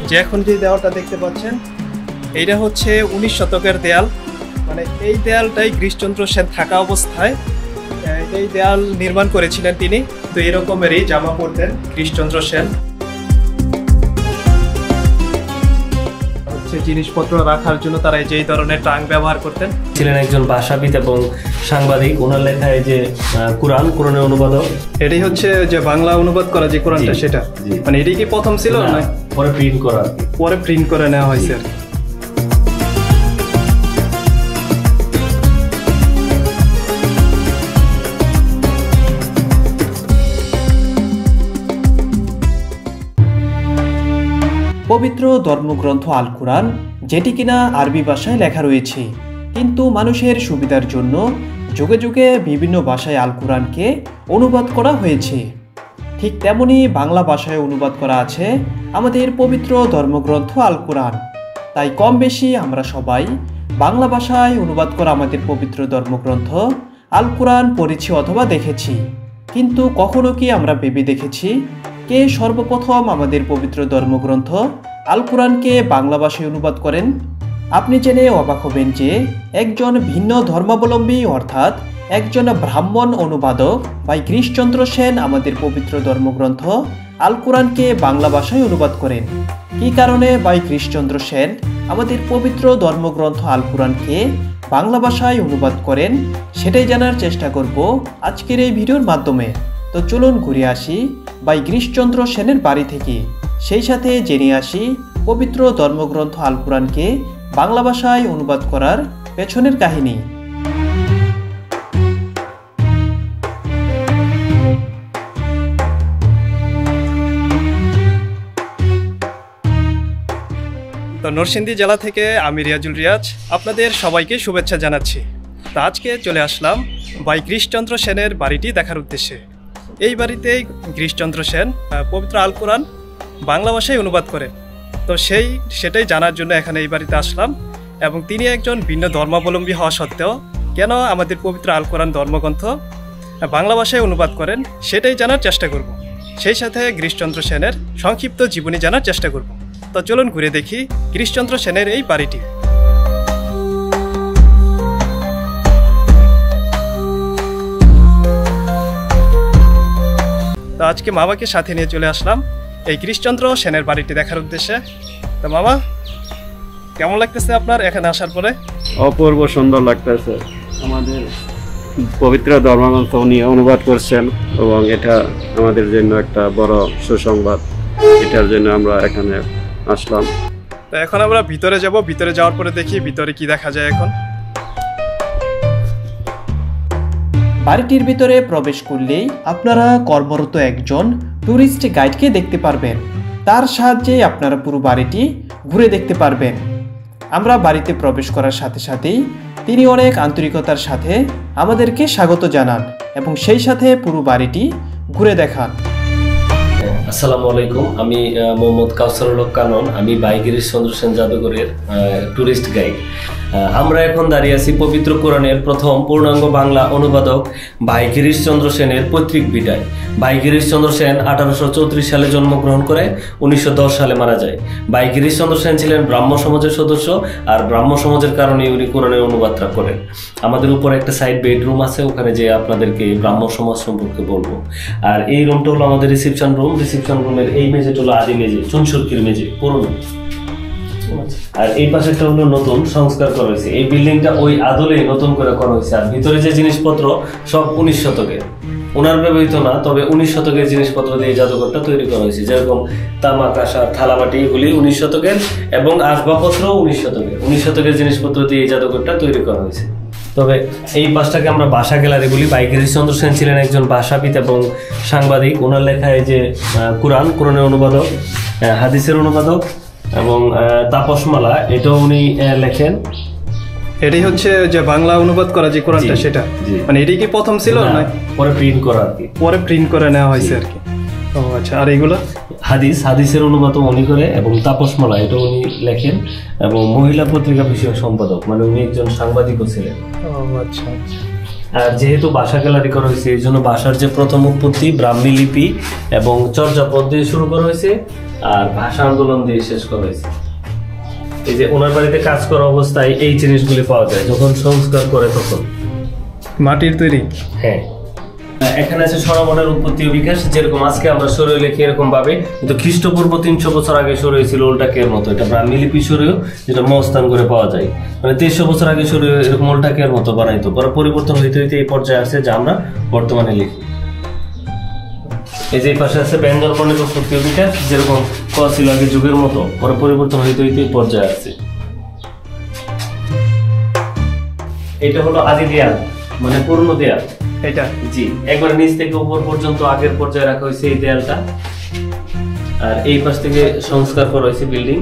যে এখন যে দেয়ালটা দেখতে পাচ্ছেন এইটা হচ্ছে 19 শতকের দেয়াল। মানে এই দেয়ালটাই গিরিশচন্দ্র সেন থাকা অবস্থায় এই দেয়াল নির্মাণ করেছিলেন তিনি। তো এরকমেরই জামা পরতেন গিরিশচন্দ্র সেন। জিনিসপত্র রাখার জন্য তারা যেই ধরনের ট্রাঙ্ক ব্যবহার করতেন। ছিলেন একজন ভাষাবিদ এবং সাংবাদিক। ওনার লেখায় যে কোরআনের অনুবাদক, এটাই হচ্ছে যে বাংলা অনুবাদ করা যে কোরআনটা সেটা। মানে এটাই কি প্রথম ছিল না পরে প্রিন্ট করা? পরে প্রিন্ট করে নেওয়া হয়েছে আর কি। পবিত্র ধর্মগ্রন্থ আল কুরআন, যেটি কিনা আরবি ভাষায় লেখা রয়েছে, কিন্তু মানুষের সুবিধার জন্য যুগে যুগে বিভিন্ন ভাষায় আল কুরআনকে অনুবাদ করা হয়েছে। ঠিক তেমনি বাংলা ভাষায় অনুবাদ করা আছে আমাদের পবিত্র ধর্মগ্রন্থ আল কুরআন। তাই কম বেশি আমরা সবাই বাংলা ভাষায় অনুবাদ করা আমাদের পবিত্র ধর্মগ্রন্থ আল কুরআন পড়েছি অথবা দেখেছি। কিন্তু কখনো কি আমরা ভেবে দেখেছি কে সর্বপ্রথম আমাদের পবিত্র ধর্মগ্রন্থ আল কুরআনকে বাংলা ভাষায় অনুবাদ করেন? আপনি জেনে অবাক হবেন যে একজন ভিন্ন ধর্মাবলম্বী অর্থাৎ একজন ব্রাহ্মণ অনুবাদক ভাই গিরিশচন্দ্র সেন আমাদের পবিত্র ধর্মগ্রন্থ আল কুরআনকে বাংলা ভাষায় অনুবাদ করেন। কী কারণে ভাই গিরিশচন্দ্র সেন আমাদের পবিত্র ধর্মগ্রন্থ আল কুরআনকে বাংলা ভাষায় অনুবাদ করেন সেটাই জানার চেষ্টা করব আজকের এই ভিডিওর মাধ্যমে। তো চলুন ঘুরে আসি ভাই গিরিশচন্দ্র সেনের বাড়ি থেকে, সেই সাথে জেনে আসি পবিত্র ধর্মগ্রন্থ আল কুরআনকে বাংলা ভাষায় অনুবাদ করার পেছনের কাহিনী। তো নরসিংদী জেলা থেকে আমি রিয়াজুল রিয়াজ আপনাদের সবাইকে শুভেচ্ছা জানাচ্ছি। তো আজকে চলে আসলাম ভাই গিরিশচন্দ্র সেনের বাড়িটি দেখার উদ্দেশ্যে। এই বাড়িতেই গিরিশচন্দ্র সেন পবিত্র আল কুরআন বাংলা ভাষায় অনুবাদ করেন। তো সেটাই জানার জন্য এখানে এই বাড়িতে আসলাম। এবং তিনি একজন ভিন্ন ধর্মাবলম্বী হওয়া সত্ত্বেও কেন আমাদের পবিত্র আল কুরআন ধর্মগ্রন্থ বাংলা ভাষায় অনুবাদ করেন সেটাই জানার চেষ্টা করব। সেই সাথে গিরিশচন্দ্র সেনের সংক্ষিপ্ত জীবনী জানার চেষ্টা করব। তো চলুন ঘুরে দেখি গিরিশচন্দ্র সেনের এই বাড়িটি। তো আজকে মামাকে সাথে নিয়ে চলে আসলাম এই গিরিশচন্দ্র সেনের বাড়িটি দেখার উদ্দেশ্যে। তো মামা, কেমন লাগতেছে আপনার এখানে আসার পরে? অপূর্ব সুন্দর লাগতেছে। আমাদের পবিত্র ধর্মগ্রন্থ উনি অনুবাদ করছেন এবং এটা আমাদের জন্য একটা বড় সুসংবাদ। এটার জন্য আমরা এখানে আসলাম। তো এখন আমরা ভিতরে যাব। ভিতরে যাওয়ার পরে দেখি ভিতরে কি দেখা যায়। এখন বাড়িটির ভিতরে প্রবেশ করলেই আপনারা কর্মরত একজন ট্যুরিস্ট গাইডকে দেখতে পারবেন। তার সাহায্যে আপনারা পুরো বাড়িটি ঘুরে দেখতে পারবেন। আমরা বাড়িতে প্রবেশ করার সাথে সাথেই তিনি অনেক আন্তরিকতার সাথে আমাদেরকে স্বাগত জানান এবং সেই সাথে পুরো বাড়িটি ঘুরে দেখান। আসসালামু আলাইকুম, আমি মোহাম্মদ কাউসারুল হক কানন। আমি ভাই গিরিশচন্দ্র সেন জাদুঘরের ট্যুরিস্ট গাইড। আমরা এখন দাঁড়িয়ে আছি পবিত্র কোরআনের প্রথম পূর্ণাঙ্গ বাংলা অনুবাদক ভাই গিরিশচন্দ্র সেনের পৈতৃক ভিটায়। ভাই গিরিশচন্দ্র সেন 1834 সালে জন্মগ্রহণ করে 1910 সালে মারা যায়। ভাই গিরিশচন্দ্র সেন ছিলেন ব্রাহ্ম সমাজের সদস্য, আর ব্রাহ্ম সমাজের কারণে উনি কোরআনের অনুবাদটা করেন। আমাদের উপরে একটা সাইড বেডরুম আছে, ওখানে যে আপনাদেরকে ব্রাহ্ম সমাজ সম্পর্কে বলবো। আর এই রুমটা হলো আমাদের রিসেপশন রুম। রিসেপশন রুমের এই মেঝেটা হলো আদি মেঝে, চুনসুরকির মেঝে, পুরনো। আর এই পাশেরটা হলো নতুন সংস্কার করা হয়েছে। এই বিল্ডিংটা ওই আদলে নতুন করে করা হয়েছে। আর ভিতরে যে জিনিসপত্র সব 19 শতকের, ওনার ব্যবহৃত না, তবে 19 শতকের জিনিসপত্র দিয়ে জাদুঘরটা তৈরি করা হয়েছে। যেরকম তামা, কাঁসার, থালাবাটি, এগুলি 19 শতকের এবং আসবাবপত্র 19 শতকের। 19 শতকের জিনিসপত্র দিয়ে এই জাদুঘরটা তৈরি করা হয়েছে। তবে এই পাশটাকে আমরা ভাষা গ্যালারি বলি। ভাই গিরিশচন্দ্র সেন ছিলেন একজন ভাষাবিদ এবং সাংবাদিক। ওনার লেখায় যে কোরআনের অনুবাদক, হাদিসের অনুবাদক এবং তাপসমালা, এটাও উনি লেখেন। এটাই হচ্ছে যে বাংলা অনুবাদ করা যে কোরআনটা সেটা। মানে এটাই কি প্রথম ছিল না পরে প্রিন্ট করা আর কি? পরে প্রিন্ট করে নেওয়া হয়েছে আর কি। ও আচ্ছা। আর এগুলো হাদিসের অনুবাদ উনি করে এবং তাপসমালা এটা উনি লেখেন এবং মহিলা পত্রিকা বিষয়ক সম্পাদক, মানে উনি একজন সাংবাদিকও ছিলেন। ও আচ্ছা। আর যেহেতু ভাষা গ্যালারি করা হয়েছে এই জন্য ভাষার যে প্রথম উৎপত্তি ব্রাহ্মী লিপি এবং চর্যাপদ দিয়ে শুরু করা হয়েছে আর ভাষা আন্দোলন দিয়ে শেষ করা হয়েছে। এই যে ওনার বাড়িতে কাজ করা অবস্থায় এই জিনিসগুলি পাওয়া যায়, যখন সংস্কার করে তখন মাটির তৈরি। হ্যাঁ, এখানে আছে সরবনের উৎপত্তি ও বিকাশ, যেরকম আজকে আমরা সরই লিখি এরকম ভাবে, কিন্তু খ্রিস্টপূর্ব 300 বছর আগে সরই ছিল উল্টাকের মতো। এটা ব্রাহ্মী লিপি সরইও, যেটা মস্তান করে পাওয়া যায়, মানে 300 বছর আগে সরই এরকম উল্টাকের মতো বানাইতো, পরে পরিবর্তন হইতে হইতে এই পর্যায়ে আসে যা আমরা বর্তমানে লিখি। এই যে এই পাশে আছে ব্যঞ্জন বর্ণের উৎপত্তি ও বিকাশ, যেরকম ক ছিল আগে যুগের মতো, পরে পরিবর্তন হইতে হইতে এই পর্যায়ে আসছে। এটা হলো আদি দেয়াল, মানে পুরনো দেয়াল। এটা জি, একবার নিচ থেকে উপর পর্যন্ত আগের পর্যায়ে রাখা হয়েছে এই দেয়ালটা, আর এই পাশ থেকে সংস্কার করা হয়েছে বিল্ডিং।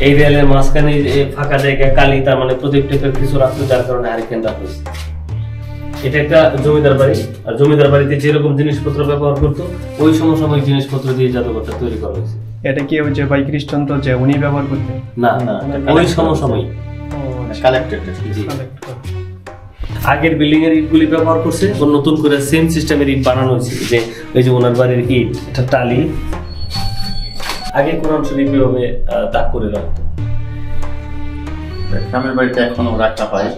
এই দেয়ালের মাঝখানে ফাঁকা জায়গায় কালি, তার মানে প্রদীপ টাইপের কিছু রাখতে, যার কারণে হারিকেন রাখা হয়েছে। এটা একটা জমিদার বাড়ি, আর জমিদার বাড়িতে যেরকম জিনিসপত্র ব্যবহার করতো ওই সমসাময়িক জিনিসপত্র দিয়ে জাদুঘরটা তৈরি করা হয়েছে। এটা কি ওই যে ভাই কৃষ্ণচন্দ্র যে উনি ব্যবহার করতেন? না না, ওই সমসাময়িক কালেক্টেড। জি, আগের বিল্ডিং এর ইটগুলি ব্যবহার করছে, নতুন করে সেম সিস্টেমের ইট বানানো হয়েছে। যে এই যে ওনার বাড়ির ইট, এটা টালি, আগে কোরআন শরীফ এভাবে দাগ করে রাখতো। গ্রামের বাড়িতে এখনো রাখা হয়।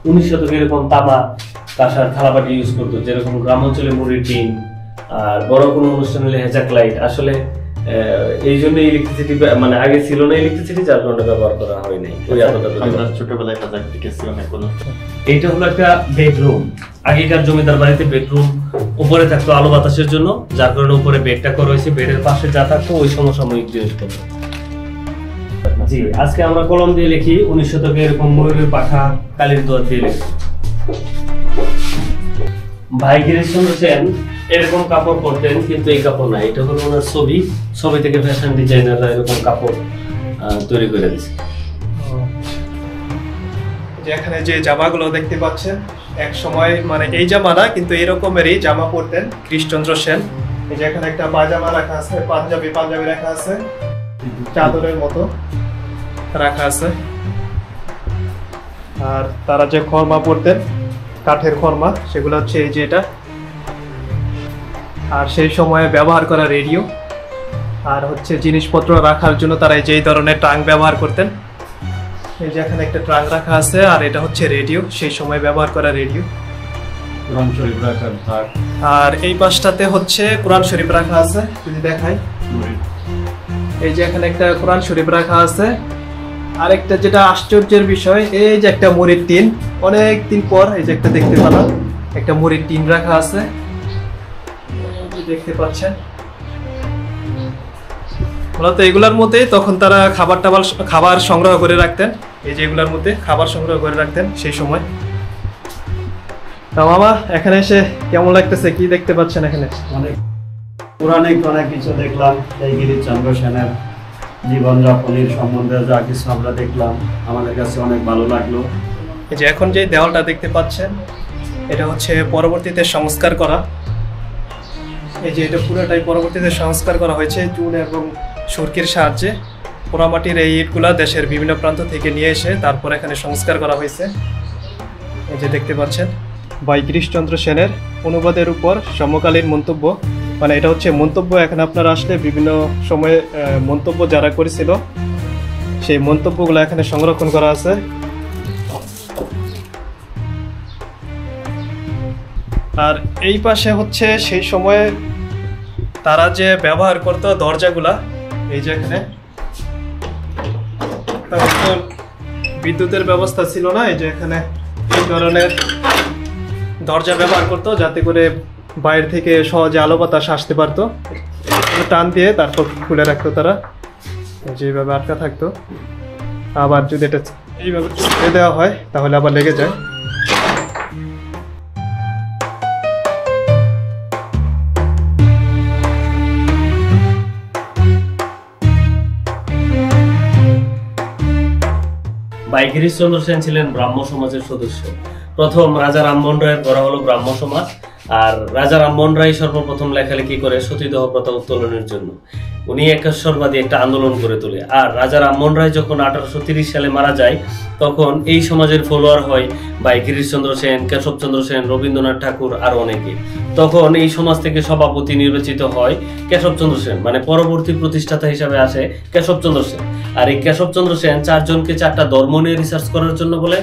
19 শতকে এরকম তামা কাঁসার থালাবাটি ইউজ করতো, যেরকম গ্রাম অঞ্চলে মুড়ির টিন, আর বড় কোনো অনুষ্ঠান হলে হেজাক লাইট। আসলে এই জন্য ইলেকট্রিসিটি মানে আগে ছিল না ইলেকট্রিসিটি, যার কারণে ব্যবহার করা হয় নাই। আমরা ছোটবেলায় হেজাক দেখেছি অনেক। এইটা হলো একটা বেডরুম। আগেকার জমিদার বাড়িতে বেডরুম উপরে থাকতো আলো বাতাসের জন্য, যার কারণে উপরে বেডটা করা হয়েছে। বেডের পাশে যা থাকতো ওই সমসাময়িক জিনিসপত্র। জি, আজকে আমরা কলম দিয়ে লিখি, 19 শতকে এরকম ময়ূরের পাখা, কালির দোয়ার দিয়ে লিখি। ভাই গিরিশচন্দ্র সেন এরকম কাপড় পরতেন, কিন্তু এই কাপড় না, এটা হলো ওনার ছবি। ছবি থেকে ফ্যাশন ডিজাইনাররা এরকম কাপড় তৈরি করে দিয়েছে। যে এখানে যে জামাগুলো দেখতে পাচ্ছেন, এক সময় মানে এই জামা না, কিন্তু এরকমেরই জামা পরতেন কৃষ্ণচন্দ্র সেন। এই যে এখানে একটা পায়জামা রাখা আছে, পাঞ্জাবি রাখা আছে, চাদরের মতো রাখা আছে। আর তারা যে খড়মা পরতেন, কাঠের খড়মা, সেগুলো হচ্ছে এই যে এটা। আর সেই সময়ে ব্যবহার করা রেডিও, আর হচ্ছে জিনিসপত্র রাখার জন্য তারা যেই ধরনের ট্রাঙ্ক ব্যবহার করতেন। এই যে এখানে একটা ট্রাঙ্ক রাখা আছে, আর এটা হচ্ছে রেডিও, সেই সময় ব্যবহার করা রেডিও। কোরআন শরীফ রাখার থাক। আর এই পাশটাতে হচ্ছে কোরআন শরীফ রাখা আছে, যদি দেখাই। এই যে এখানে একটা কোরআন শরীফ রাখা আছে। আরেকটা যেটা আশ্চর্যের বিষয়, এই যে একটা মুড়ির টিন, অনেক দিন পর এই যে একটা দেখতে পেলাম, একটা মুড়ির টিন রাখা আছে, দেখতে পাচ্ছেন। মূলত এগুলার মধ্যে তখন তারা খাবার সংগ্রহ করে রাখতেন। এই যে এগুলার মধ্যে খাবার সংগ্রহ করে রাখতেন সেই সময়। তা মামা, এখানে এসে কেমন লাগতেছে? কি দেখতে পাচ্ছেন এখানে? অনেক পৌরাণিক অনেক কিছু দেখলাম। এই গিরিশচন্দ্র সেনের জীবনযাপনের সম্বন্ধে যা কিছু আমরা দেখলাম, আমাদের কাছে অনেক ভালো লাগলো। এই যে এখন যে দেওয়ালটা দেখতে পাচ্ছেন, এটা হচ্ছে পরবর্তীতে সংস্কার করা। এই যে এটা পুরোটাই পরবর্তীতে সংস্কার করা হয়েছে চুন এবং সুরকির সাহায্যে। পোড়ামাটির এই ইটগুলা দেশের বিভিন্ন প্রান্ত থেকে নিয়ে এসে তারপর এখানে সংস্কার করা হয়েছে। এই যে দেখতে পাচ্ছেন ভাই গিরিশচন্দ্র সেনের অনুবাদের উপর সমকালীন মন্তব্য, মানে এটা হচ্ছে মন্তব্য। এখানে আপনারা আসলে বিভিন্ন সময়ে মন্তব্য যারা করেছিল সেই মন্তব্যগুলো এখানে সংরক্ষণ করা আছে। আর এই পাশে হচ্ছে সেই সময়ে তারা যে ব্যবহার করতো দরজাগুলা। এই যে এখানে তখন বিদ্যুতের ব্যবস্থা ছিল না, এই যে এখানে এই ধরনের দরজা ব্যবহার করতো, যাতে করে বাইরে থেকে সহজে আলো বাতাস আসতে পারতো। টান দিয়ে তারপর খুলে রাখতো তারা, যেভাবে আটকা থাকতো। আবার যদি এটা এইভাবে ছুঁড়ে দেওয়া হয় তাহলে আবার লেগে যায়। ভাই গিরিশচন্দ্র সেন ছিলেন ব্রাহ্ম সমাজের সদস্য। প্রথম রাজা রামমোহন রায়ের গড়া হলো ব্রাহ্ম সমাজ। আর রাজা রামমোহন রায় সর্বপ্রথম লেখালেখি করে সতীদাহ প্রথা উত্তোলনের জন্য। উনি একেশ্বরবাদী একটা আন্দোলন করে তোলে। আর রাজা রামমোহন রায় যখন 1830 সালে মারা যায়, তখন এই সমাজের ফলোয়ার হয় ভাই গিরিশচন্দ্র সেন, কেশবচন্দ্র সেন, রবীন্দ্রনাথ ঠাকুর আর অনেকে। তখন এই সমাজ থেকে সভাপতি নির্বাচিত হয় কেশবচন্দ্র সেন, মানে পরবর্তী প্রতিষ্ঠাতা হিসাবে আসে কেশবচন্দ্র সেন। আর এই কেশবচন্দ্র সেন 4 জনকে 4টা ধর্ম নিয়ে রিসার্চ করার জন্য বলে।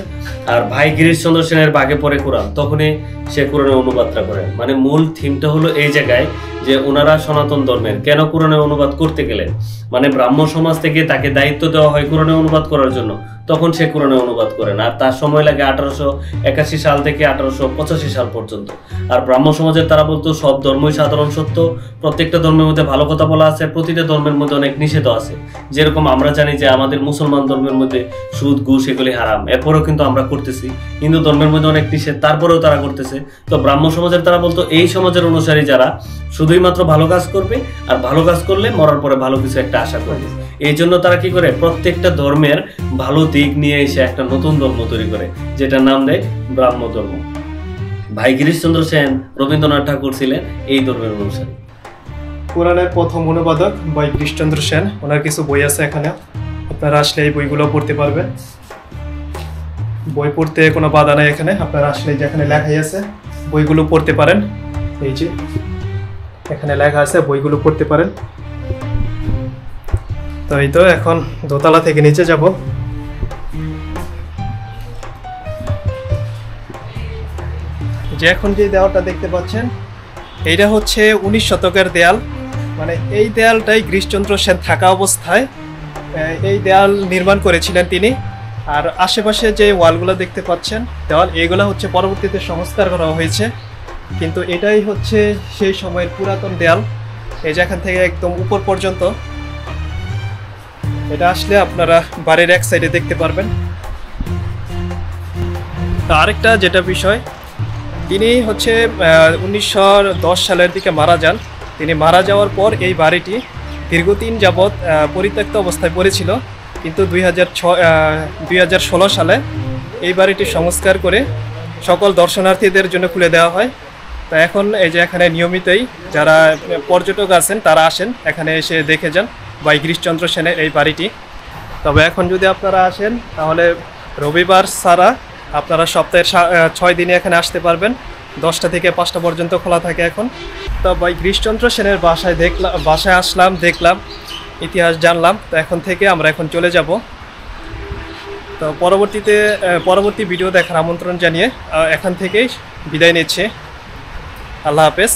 আর ভাই গিরিশচন্দ্র সেনের ভাগে পড়ে কোরআন, তখনই সে কোরআনের অনুবাদটা করেন। মানে মূল থিমটা হলো এই জায়গায় যে ওনারা সনাতন ধর্মের কেন কোরআনের অনুবাদ করতে গেলেন, মানে ব্রাহ্ম সমাজ থেকে তাকে দায়িত্ব দেওয়া হয় কোরআনের অনুবাদ করার জন্য, তখন সে কোরআনের অনুবাদ করেন। আর তার সময় লাগে 1881 সাল থেকে 1885 সাল পর্যন্ত। আর ব্রাহ্ম সমাজের তারা বলতো সব ধর্মই সাধারণ সত্য, প্রত্যেকটা ধর্মের মধ্যে ভালো কথা বলা আছে, প্রতিটা ধর্মের মধ্যে অনেক নিষেধ আছে। যেরকম আমরা জানি যে আমাদের মুসলমান ধর্মের মধ্যে সুদ ঘুষ এগুলি হারাম, এরপরেও কিন্তু আমরা করতেছি। হিন্দু ধর্মের মধ্যে অনেক নিষেধ, তারপরেও তারা করতেছে। তো ব্রাহ্ম সমাজের তারা বলতো এই সমাজের অনুসারী যারা শুধুই মাত্র ভালো কাজ করবে, আর ভালো কাজ করলে মরার পরে ভালো কিছু একটা আশা করবে। এই জন্য তারা কি করে, প্রত্যেকটা ধর্মের ভালো দিক নিয়ে এসে একটা নতুন ধর্ম তৈরি করে, যেটার নাম দেয় ব্রাহ্ম ধর্ম। ভাই গিরিশচন্দ্র সেন, রবীন্দ্রনাথ ঠাকুর ছিলেন এই ধর্মের অনুসারী। কোরআনের প্রথম অনুবাদক ভাই গিরিশচন্দ্র সেন, ওনার কিছু বই আছে এখানে, আপনারা আসলে এই বইগুলো পড়তে পারবেন। বই পড়তে কোনো বাধা নেই এখানে, আপনারা আসলে যেখানে লেখাই আছে বইগুলো পড়তে পারেন। এই যে এখানে লেখা আছে, বইগুলো পড়তে পারেন। তো এই তো এখন দোতলা থেকে নিচে যাব। যে এখন যে দেওয়ালটা দেখতে পাচ্ছেন, এইটা হচ্ছে 19 শতকের দেয়াল। মানে এই দেয়ালটাই গিরিশচন্দ্র সেন থাকা অবস্থায় এই দেয়াল নির্মাণ করেছিলেন তিনি। আর আশেপাশে যে ওয়ালগুলো দেখতে পাচ্ছেন দেওয়াল, এগুলো হচ্ছে পরবর্তীতে সংস্কার করা হয়েছে, কিন্তু এটাই হচ্ছে সেই সময়ের পুরাতন দেয়াল। এই যেখান থেকে একদম উপর পর্যন্ত, এটা আসলে আপনারা বাড়ির এক সাইডে দেখতে পারবেন। আরেকটা যেটা বিষয়, তিনি হচ্ছে 1910 সালের দিকে মারা যান। তিনি মারা যাওয়ার পর এই বাড়িটি দীর্ঘদিন যাবৎ পরিত্যক্ত অবস্থায় পড়েছিল, কিন্তু 2016 সালে এই বাড়িটি সংস্কার করে সকল দর্শনার্থীদের জন্য খুলে দেওয়া হয়। তো এখন এই যে এখানে নিয়মিতই যারা পর্যটক আছেন তারা আসেন, এখানে এসে দেখে যান ভাই গিরিশচন্দ্র সেনের এই বাড়িটি। তবে এখন যদি আপনারা আসেন তাহলে রবিবার ছাড়া আপনারা সপ্তাহের 6 দিনে এখানে আসতে পারবেন। 10টা থেকে 5টা পর্যন্ত খোলা থাকে এখন। তো ভাই গিরিশচন্দ্র সেনের বাসায় আসলাম, দেখলাম, ইতিহাস জানলাম। তো এখন থেকে আমরা এখন চলে যাব। তো পরবর্তী ভিডিও দেখার আমন্ত্রণ জানিয়ে এখান থেকেই বিদায় নিচ্ছি। আল্লাহ হাফেজ।